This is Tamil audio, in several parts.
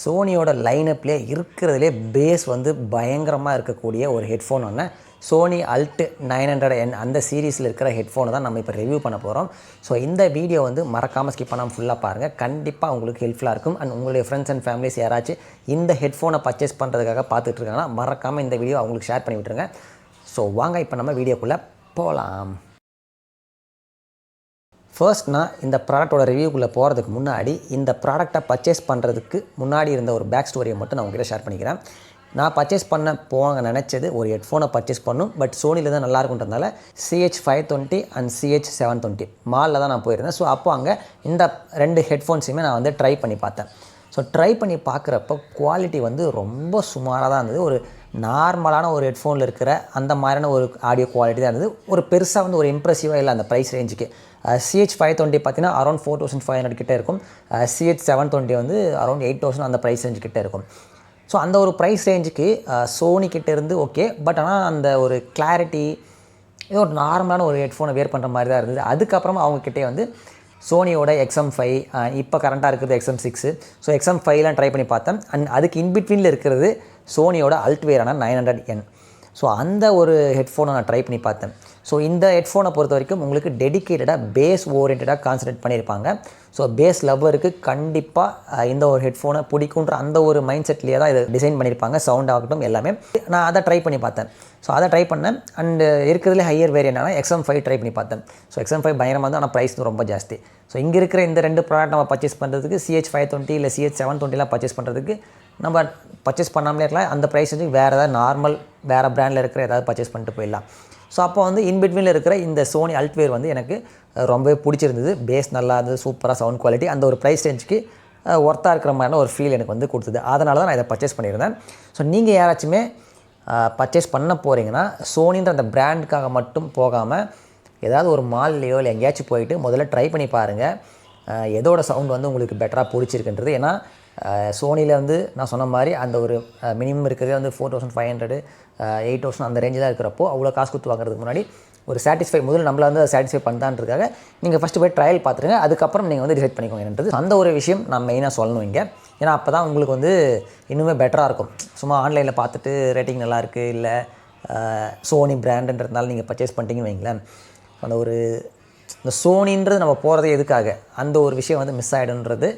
சோனியோட லைனப்லேயே இருக்கிறதுலே பேஸ் வந்து பயங்கரமாக இருக்கக்கூடிய ஒரு ஹெட்ஃபோன் ஒன்று Sony ULT 900N அந்த சீரீஸில் இருக்கிற ஹெட்ஃபோனை தான் நம்ம இப்போ ரிவ்யூ பண்ண போகிறோம். ஸோ இந்த வீடியோ வந்து மறக்காமல் ஸ்கிப் பண்ணாமல் ஃபுல்லாக பாருங்கள். கண்டிப்பாக உங்களுக்கு ஹெல்ப்ஃபுல்லாக இருக்கும். அண்ட் உங்களுடைய ஃப்ரெண்ட்ஸ் அண்ட் ஃபேமிலிஸ் யாராச்சும் இந்த ஹெட்ஃபோனை பர்ச்சேஸ் பண்ணுறதுக்காக பார்த்துட்ருக்காங்கன்னா மறக்காமல் இந்த வீடியோ அவங்களுக்கு ஷேர் பண்ணி விட்டுருங்க. ஸோ வாங்க இப்போ நம்ம வீடியோக்குள்ளே போகலாம். ஃபர்ஸ்ட் நான் இந்த ப்ராடக்டோட ரிவ்யூக்குள்ளே போகிறதுக்கு முன்னாடி இந்த ப்ராடக்டை பர்ச்சேஸ் பண்ணுறதுக்கு முன்னாடி இருந்த ஒரு பேக் ஸ்டோரியை மட்டும் நான் உங்கள்கிட்ட ஷேர் பண்ணிக்கிறேன். நான் பர்ச்சேஸ் பண்ண நினச்சது ஒரு ஹெட்ஃபோனை பர்ச்சேஸ் பண்ணும். பட் சோனியில் தான் நல்லாயிருக்குன்றதுனால CH520 அண்ட் CH720 மாலில் தான் நான் போயிருந்தேன். ஸோ அப்போ அங்கே இந்த ரெண்டு ஹெட்ஃபோன்ஸையுமே நான் வந்து ட்ரை பண்ணி பார்த்தேன். ஸோ ட்ரை பண்ணி பார்க்குறப்ப குவாலிட்டி வந்து ரொம்ப சுமாராக தான் இருந்தது. ஒரு நார்மலான ஒரு ஹெட்ஃபோனில் இருக்கிற அந்த மாதிரியான ஒரு ஆடியோ குவாலிட்டி தான் இருந்தது. ஒரு பெருசாக வந்து ஒரு இம்ப்ரெசிவாக இல்லை அந்த ப்ரைஸ் ரேஞ்சுக்கு. CH520 பார்த்தீங்கன்னா அரௌண்ட் 4500 கிட்டே இருக்கும். CH720 வந்து அரௌண்ட் 8000 அந்த ப்ரைஸ் ரேஞ்சு கிட்டே இருக்கும். ஸோ அந்த ஒரு ப்ரைஸ் ரேஞ்சுக்கு சோனி கிட்டே இருந்து ஓகே. பட் ஆனால் அந்த ஒரு கிளாரிட்டி ஏதோ ஒரு நார்மலான ஒரு ஹெட்ஃபோனை வேர் பண்ணுற மாதிரி தான் இருந்தது. அதுக்கப்புறமா அவங்கக்கிட்டே வந்து சோனியோட XM5 இப்போ கரண்ட்டாக இருக்கிறது XM6. ஸோ XM5லாம் ட்ரை பண்ணி பார்த்தேன். அண்ட் அதுக்கு இன்பிட்வீனில் இருக்கிறது சோனியோட ULT Wear 900N. ஸோ அந்த ஒரு ஹெட்ஃபோனை நான் ட்ரை பண்ணி பார்த்தேன். ஸோ இந்த ஹெட்ஃபோனை பொறுத்த வரைக்கும் உங்களுக்கு டெடிக்கேட்டடாக பேஸ் ஓரியன்டாக கான்சன்ட்ரேட் பண்ணியிருப்பாங்க. ஸோ பேஸ் லவ்வருக்கு கண்டிப்பாக இந்த ஒரு ஹெட்ஃபோனை பிடிக்குன்ற அந்த ஒரு மைண்ட் செட்லேயே தான் இதை டிசைன் பண்ணியிருப்பாங்க. சவுண்ட் ஆகட்டும் எல்லாமே. நான் அதை ட்ரை பண்ணி பார்த்தேன். ஸோ அதை ட்ரை பண்ணேன். அண்டு இருக்கிறதுலே ஹையர் வேரியன்டான XM5 ட்ரை பண்ணி பார்த்தேன். ஸோ XM5 பயங்கரமாக தான், ஆனால் ப்ரைஸ் ரொம்ப ஜாஸ்தி. ஸோ இங்கே இருக்கிற இந்த ரெண்டு ப்ராடக்ட் நம்ம பர்ச்சேஸ் பண்ணுறதுக்கு CH520 இல்லை CH720லாம் பர்ச்சேஸ் பண்ணுறதுக்கு நம்ம பர்ச்சேஸ் பண்ணாமலே இருக்கலாம். அந்த ப்ரைஸ் வந்து வேறு ஏதாவது நார்மல் வேறு பிராண்டில் இருக்கிற ஏதாவது பர்ச்சேஸ் பண்ணிட்டு போயிடலாம். ஸோ அப்போ வந்து இன்பிட்வீனில் இருக்கிற இந்த Sony ULT Wear வந்து எனக்கு ரொம்பவே பிடிச்சிருந்தது. பேஸ் நல்லா இருந்தது, சூப்பராக சவுண்ட் குவாலிட்டி, அந்த ஒரு ப்ரைஸ் ரேஞ்சுக்கு ஒர்த்தாக இருக்கிற மாதிரியான ஒரு ஃபீல் எனக்கு வந்து கொடுத்தது. அதனால தான் நான் இதை பர்ச்சேஸ் பண்ணியிருந்தேன். ஸோ நீங்கள் யாராச்சுமே பர்ச்சேஸ் பண்ண போகிறீங்கன்னா சோனின்ற அந்த பிராண்டுக்காக மட்டும் போகாமல் ஏதாவது ஒரு மால்லையோ இல்லை எங்கேயாச்சும் போயிட்டு முதல்ல ட்ரை பண்ணி பாருங்கள் எதோட சவுண்ட் வந்து உங்களுக்கு பெட்டராக பிடிச்சிருக்குன்றது. ஏன்னா சோனியில் வந்து நான் சொன்ன மாதிரி அந்த ஒரு மினிமம் இருக்கிறதே வந்து 4500 8000 அந்த ரேஞ்சு தான் இருக்கிறப்போ அவ்வளோ காசு கொடுத்து வாங்குறதுக்கு முன்னாடி ஒரு சாட்டிஸ்ஃபை முதல்ல நம்மளை வந்து சாட்டிஸ்ஃபை பண்ணதான்றதுக்காக நீங்கள் ஃபஸ்ட்டு போய் ட்ரையல் பார்த்துருங்க. அதுக்கப்புறம் நீங்கள் வந்து டிசைட் பண்ணிக்கோங்கன்றது அந்த ஒரு விஷயம் நான் மெயினாக சொல்லணும் இங்கே. ஏன்னா அப்போ தான் உங்களுக்கு வந்து இன்னுமே பெட்டராக இருக்கும். சும்மா ஆன்லைனில் பார்த்துட்டு ரேட்டிங் நல்லாயிருக்கு இல்லை சோனி பிராண்டுன்றதுனால நீங்கள் பர்ச்சேஸ் பண்ணிட்டீங்கன்னு வைங்களேன், அந்த ஒரு இந்த சோனின்றது நம்ம போகிறதே எதுக்காக அந்த ஒரு விஷயம் வந்து மிஸ் ஆகிடுன்றது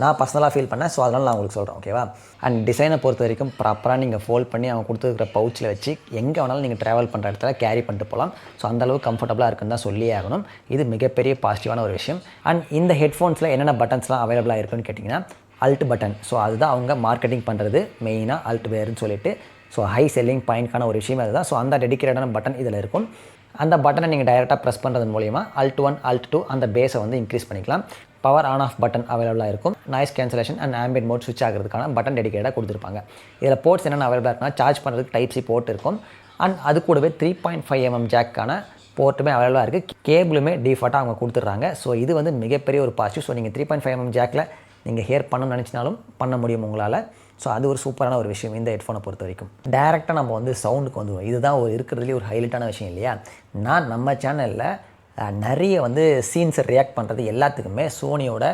நான் பர்சனலாக ஃபீல் பண்ணேன். ஸோ அதனால் நான் உங்களுக்கு சொல்கிறேன், ஓகேவா. அண்ட் டிசைனை பொறுத்த வரைக்கும் ப்ராப்பராக நீங்கள் ஃபோல்ட் பண்ணி அவங்க கொடுத்துருக்கிற பவுச்சில் வச்சு எங்கே வேணாலும் நீங்கள் ட்ராவல் பண்ணுற இடத்துல கேரி பண்ணிட்டு போகலாம். ஸோ அந்தளவுக்கு கம்ஃபர்டபுளாக இருக்குன்னு தான் சொல்லியே ஆகணும். இது மிகப்பெரிய பாசிட்டிவான ஒரு விஷயம். அண்ட் இந்த ஹெட்ஃபோன்ஸில் என்னென்ன பட்டன்ஸ்லாம் அவைலபிளாக இருக்குன்னு கேட்டிங்கன்னா ULT பட்டன். ஸோ அதுதான் அவங்க மார்க்கெட்டிங் பண்ணுறது மெயினாக ULT Wearன்னு சொல்லிட்டு. ஸோ ஹை செல்லிங் பாயிண்ட்கான ஒரு விஷயம் அதுதான். ஸோ அந்த டெடிக்கேட்டடான பட்டன் இதில் இருக்கும். அந்த பட்டனை நீங்கள் டைரெக்டாக ப்ரெஸ் பண்ணுறது மூலிமா ULT1 ULT2 அந்த பேஸை வந்து இன்க்ரீஸ் பண்ணிக்கலாம். பவர் ஆன் ஆஃப் பட்டன் அவைலபிளாக இருக்கும். Noise cancellation and ambient mode ஸ்விட்ச் ஆகிறதுக்கான பட்டன் டெடிக்கேட்டாக கொடுத்துருப்பாங்க. இதில் போர்ட்ஸ் என்னென்ன அவைலபிளாக இருக்குன்னா சார்ஜ் பண்ணுறதுக்கு Type-C போர்ட் இருக்கும். அண்ட் அது கூடவே 3.5mm ஜாக்கான போர்ட்டுமே அவைலபிளாக இருக்குது. கேபிளுமே டிஃபால்ட்டாக அவங்க கொடுத்துட்றாங்க. ஸோ இது வந்து மிகப்பெரிய ஒரு பாசிட்டிவ். ஸோ நீங்கள் 3.5mm ஜாக்கில் நீங்கள் ஹேர் பண்ணணும்னு நினச்சினாலும் பண்ண முடியும் உங்களால். ஸோ அது ஒரு சூப்பரான ஒரு விஷயம் இந்த ஹெட்ஃபோனை பொறுத்த வரைக்கும். டேரெக்டாக நம்ம வந்து சவுண்டுக்கு வந்துடுவோம். இதுதான் ஒரு இருக்கிறதுலேயே ஒரு ஹைலைட்டான விஷயம் இல்லையா. நான் நம்ம சேனலில் நிறைய வந்து சீன்ஸை ரியாக்ட் பண்ணுறது எல்லாத்துக்குமே சோனியோட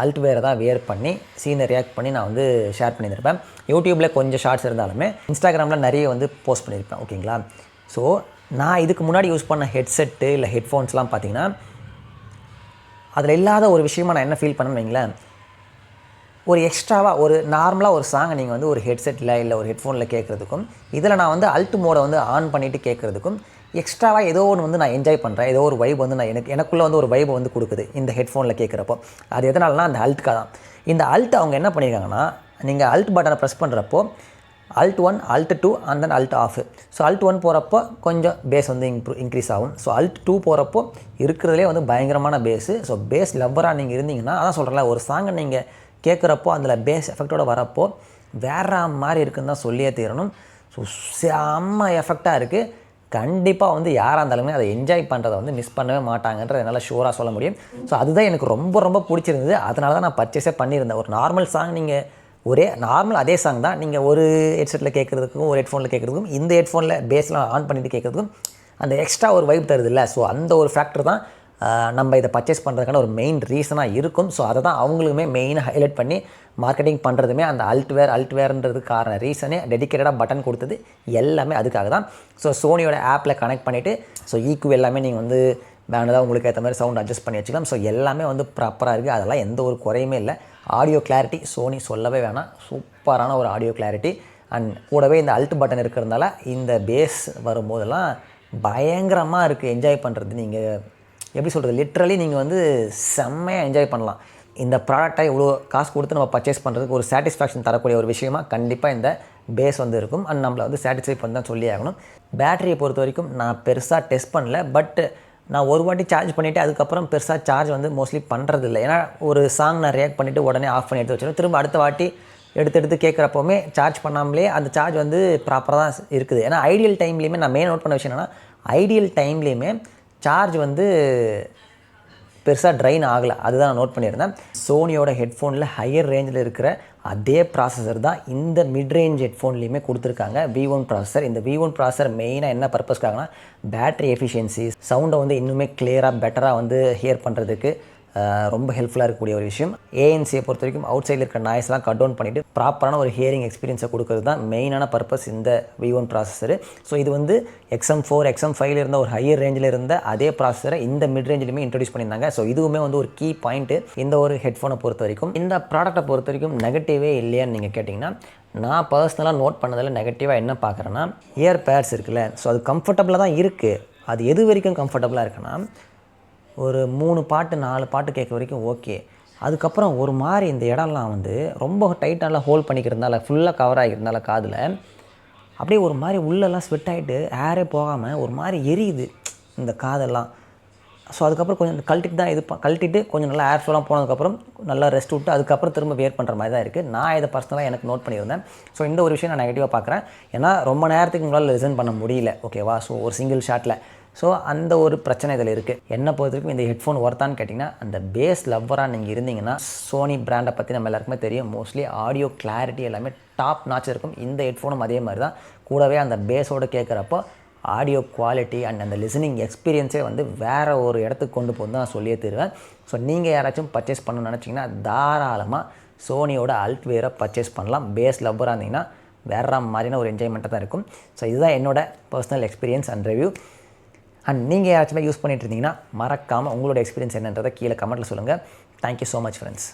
ULT Wear தான் வேர் பண்ணி சீனை ரியாக்ட் பண்ணி நான் வந்து ஷேர் பண்ணியிருப்பேன். யூடியூப்பில் கொஞ்சம் ஷார்ட்ஸ் இருந்தாலுமே இன்ஸ்டாகிராமில் நிறைய வந்து போஸ்ட் பண்ணியிருப்பேன், ஓகேங்களா. ஸோ நான் இதுக்கு முன்னாடி யூஸ் பண்ண ஹெட்செட்டு இல்லை ஹெட்ஃபோன்ஸ்லாம் பார்த்திங்கன்னா அதில் இல்லாத ஒரு விஷயமாக நான் என்ன ஃபீல் பண்ணேன்னு வைங்களேன், ஒரு எக்ஸ்ட்ராவாக ஒரு நார்மலாக ஒரு சாங்கை நீங்கள் வந்து ஒரு ஹெட்செட்டில் இல்லை ஒரு ஹெட்ஃபோனில் கேட்குறதுக்கும் இதில் நான் வந்து ULT மோடை வந்து ஆன் பண்ணிவிட்டு கேட்குறதுக்கும் எக்ஸ்ட்ராவாக ஏதோ ஒன்று வந்து நான் என்ஜாய் பண்ணுறேன். ஏதோ ஒரு வைப் வந்து நான் எனக்குள்ளே வந்து ஒரு வைபை வந்து கொடுக்குது இந்த ஹெட்ஃபோனில் கேட்குறப்போ. அது எதனாலனா அந்த ULTக்காக தான். இந்த ULT அவங்க என்ன பண்ணியிருக்காங்கன்னா, நீங்கள் ULT பட்டனை ப்ரெஸ் பண்ணுறப்போ ULT1 ULT2 and then ULT off. So ULT1 போகிறப்போ கொஞ்சம் பேஸ் வந்து இன்க்ரீஸ் ஆகும். ஸோ ULT2 போகிறப்போ இருக்கிறதுலே வந்து பயங்கரமான பேஸு. ஸோ பேஸ் லவ்வராக நீங்கள் இருந்தீங்கன்னா அதான் சொல்கிறேன்ல, ஒரு சாங்கை நீங்கள் கேட்குறப்போ அதில் பேஸ் எஃபெக்டோடு வரப்போ வேறு மாதிரி இருக்குதுன்னு தான் சொல்லியே தீரணும். ஸோ செம்ம எஃபெக்டாக இருக்குது. கண்டிப்பாக வந்து யாராக இருந்தாலுமே அதை என்ஜாய் பண்ணுறதை வந்து மிஸ் பண்ணவே மாட்டாங்கன்றது என்னால் ஷூராக சொல்ல முடியும். ஸோ அதுதான் எனக்கு ரொம்ப ரொம்ப பிடிச்சிருந்தது. அதனால தான் நான் பர்ச்சேஸே பண்ணியிருந்தேன். ஒரு நார்மல் சாங் நீங்கள் ஒரே நார்மல் அதே சாங் தான் நீங்கள் ஒரு ஹெட்செட்டில் கேட்குறதுக்கும் ஒரு ஹெட்ஃபோனில் கேட்குறதுக்கும் இந்த ஹெட்ஃபோனில் பேஸ்லாம் ஆன் பண்ணிவிட்டு கேட்குறதுக்கும் அந்த எக்ஸ்ட்ரா ஒரு வைப் தருது இல்லை. ஸோ அந்த ஒரு ஃபேக்டர் தான் நம்ம இதை பர்ச்சேஸ் பண்ணுறதுக்கான ஒரு மெயின் ரீசனாக இருக்கும். ஸோ அதை தான் அவங்களுமே மெயினாக ஹைலைட் பண்ணி மார்க்கெட்டிங் பண்ணுறதுமே அந்த அல்ட்வேர்ன்றதுக்கு காரணம் ரீசனே டெடிக்கேட்டடாக பட்டன் கொடுத்தது எல்லாமே அதுக்காக தான். ஸோ சோனியோட ஆப்பில் கனெக்ட் பண்ணிவிட்டு ஸோ ஈக்கு எல்லாமே நீங்கள் வந்து வேணுதான் உங்களுக்கு ஏற்ற மாதிரி சவுண்ட் அட்ஜஸ்ட் பண்ணி வச்சுக்கலாம். ஸோ எல்லாமே வந்து ப்ராப்பராக இருக்குது, அதெல்லாம் எந்த ஒரு குறையுமே இல்லை. ஆடியோ கிளாரிட்டி சோனி சொல்லவே வேணாம், சூப்பரான ஒரு ஆடியோ கிளாரிட்டி. அண்ட் கூடவே இந்த அல்ட் பட்டன் இருக்கிறதுனால இந்த பேஸ் வரும்போதெல்லாம் பயங்கரமாக இருக்குது என்ஜாய் பண்ணுறது. நீங்கள் எப்படி சொல்கிறது, லிட்ரலி நீங்கள் வந்து செம்மையாக என்ஜாய் பண்ணலாம். இந்த ப்ராடக்டை இவ்வளோ காசு கொடுத்து நம்ம பர்ச்சேஸ் பண்ணுறதுக்கு ஒரு சாட்டிஸ்ஃபேக்ஷன் தரக்கூடிய ஒரு விஷயமாக கண்டிப்பாக இந்த பேஸ் வந்து இருக்கும். அண்ட் நம்மளை வந்து சாட்டிஸ்ஃபை பண்ணி தான் சொல்லி ஆகணும். பேட்டரியை பொறுத்த வரைக்கும் நான் பெருசாக டெஸ்ட் பண்ணல, பட் நான் ஒரு வாட்டி சார்ஜ் பண்ணிவிட்டு அதுக்கப்புறம் பெருசாக சார்ஜ் வந்து மோஸ்ட்லி பண்ணுறதில்ல. ஏன்னா ஒரு சாங் நான் ரியாக்ட் பண்ணிவிட்டு உடனே ஆஃப் பண்ணி எடுத்து வச்சிடும். திரும்ப அடுத்த வாட்டி எடுத்து கேட்குறப்போவுமே சார்ஜ் பண்ணாமலே அந்த சார்ஜ் வந்து ப்ராப்பராக தான் இருக்குது. ஏன்னா ஐடியல் டைம்லேயுமே நான் மெயின் நோட் பண்ண விஷயம் என்னென்னா, ஐடியல் டைம்லேயுமே சார்ஜ் வந்து பெருசாக ட்ரைன் ஆகலை, அதுதான் நான் நோட் பண்ணியிருந்தேன். சோனியோட ஹெட்ஃபோனில் ஹையர் ரேஞ்சில் இருக்கிற அதே ப்ராசஸர் தான் இந்த மிட் ரேஞ்ச் ஹெட்ஃபோன்லேயுமே கொடுத்துருக்காங்க, V1 ப்ராசஸர். இந்த V1 ப்ராசஸர் மெயினாக என்ன பர்பஸ்க்காகனா பேட்டரி எஃபிஷியன்சி, சவுண்டை வந்து இன்னுமே கிளியராக பெட்டராக வந்து ஹியர் பண்ணுறதுக்கு ரொம்ப ஹெல்ப்ஃபுல்லாக இருக்கக்கூடிய ஒரு விஷயம். ஏஎன்சியை பொறுத்த வரைக்கும் அவுட் சைடில் இருக்கிற நாய்ஸ்லாம் கட் டவுன் பண்ணிவிட்டு ப்ராப்பரான ஒரு ஹியரிங் எக்ஸ்பீரியன்ஸை கொடுக்குறது தான் மெயினான பர்பஸ் இந்த V1 ப்ராசஸரு. ஸோ இது வந்து XM4 XM5 இருந்த ஒரு ஹையர் ரேஞ்சில் இருந்த அதே ப்ராசஸரை இந்த மிட் ரேஞ்சிலுமே இன்ட்ரடியூஸ் பண்ணியிருந்தாங்க. ஸோ இதுவுமே வந்து ஒரு கீ பாயிண்ட்டு இந்த ஒரு ஹெட்ஃபோனை பொறுத்த வரைக்கும். இந்த ப்ராடக்ட்டை பொறுத்த வரைக்கும் நெகட்டிவே இல்லையான்னு நீங்கள் கேட்டிங்கன்னா, நான் பர்சனலாக நோட் பண்ணதில் நெகட்டிவாக என்ன பார்க்குறேன்னா, இயர் பேட்ஸ் இருக்குல்ல, ஸோ அது கம்ஃபர்டபுளாக தான் இருக்குது. அது எது வரைக்கும் கம்ஃபர்டபுளாக இருக்குன்னா, ஒரு 3 பாட்டு 4 பாட்டு கேட்க வரைக்கும் ஓகே. அதுக்கப்புறம் ஒரு மாதிரி இந்த இடம்லாம் வந்து ரொம்ப டைட்டாக ஹோல்ட் பண்ணிக்கிறதுனால, ஃபுல்லாக கவர் ஆகிக்கிறதுனால காதில் அப்படியே ஒரு மாதிரி உள்ளெல்லாம் ஸ்வெட் ஆகிட்டு ஏரே போகாமல் ஒரு மாதிரி எரியுது இந்த காதெல்லாம். ஸோ அதுக்கப்புறம் கொஞ்சம் கழட்டிட்டு தான் கழட்டிட்டு கொஞ்சம் நல்லா ஏர் ஃப்ளோலாம் போனதுக்கப்புறம் நல்லா ரெஸ்ட் விட்டு அதுக்கப்புறம் திரும்ப வேர் பண்ணுற மாதிரி தான் இருக்குது. நான் இதை பர்சனலாக எனக்கு நோட் பண்ணியிருந்தேன். ஸோ இந்த ஒரு விஷயம் நான் நெகட்டிவாக பார்க்குறேன். ஏன்னா ரொம்ப நேரத்துக்கு உங்களால் லிசன் பண்ண முடியல, ஓகேவா? ஸோ ஒரு சிங்கிள் ஷாட்டில் ஸோ அந்த ஒரு பிரச்சனை இதில் இருக்குது. என்ன பொறுத்த வரைக்கும் இந்த ஹெட்ஃபோன் ஒர்த்தான்னு கேட்டிங்கன்னா, அந்த பேஸ் லவ்வராக நீங்கள் இருந்தீங்கன்னா, சோனி பிராண்டை பற்றி நம்ம எல்லாருக்குமே தெரியும். மோஸ்ட்லி ஆடியோ கிளாரிட்டி எல்லாமே டாப் நாச் இருக்கும். இந்த ஹெட்ஃபோனும் அதே மாதிரி தான். கூடவே அந்த பேஸோடு கேட்குறப்போ ஆடியோ குவாலிட்டி அண்ட் அந்த லிசனிங் எக்ஸ்பீரியன்ஸே வந்து வேறு ஒரு இடத்துக்கு கொண்டு போய் தான் சொல்லியே தருவேன். ஸோ நீங்கள் யாராச்சும் பர்ச்சேஸ் பண்ணணும்னு நினச்சிங்கன்னா தாராளமாக சோனியோட அல்ட்வேரை பர்ச்சேஸ் பண்ணலாம். பேஸ் லவ்வராக இருந்தீங்கன்னா வேறு மாதிரியான ஒரு என்ஜாய்மெண்ட்டாக தான் இருக்கும். ஸோ இதுதான் என்னோட personal experience and review. And நீங்கள் யாராச்சுமே யூஸ் பண்ணிட்டு இருந்தீங்கன்னா மறக்காமல் உங்களோட எக்ஸ்பீரியன்ஸ் என்னன்றதை கீழே கமெண்ட்டில் சொல்லுங்கள். Thank you so much friends.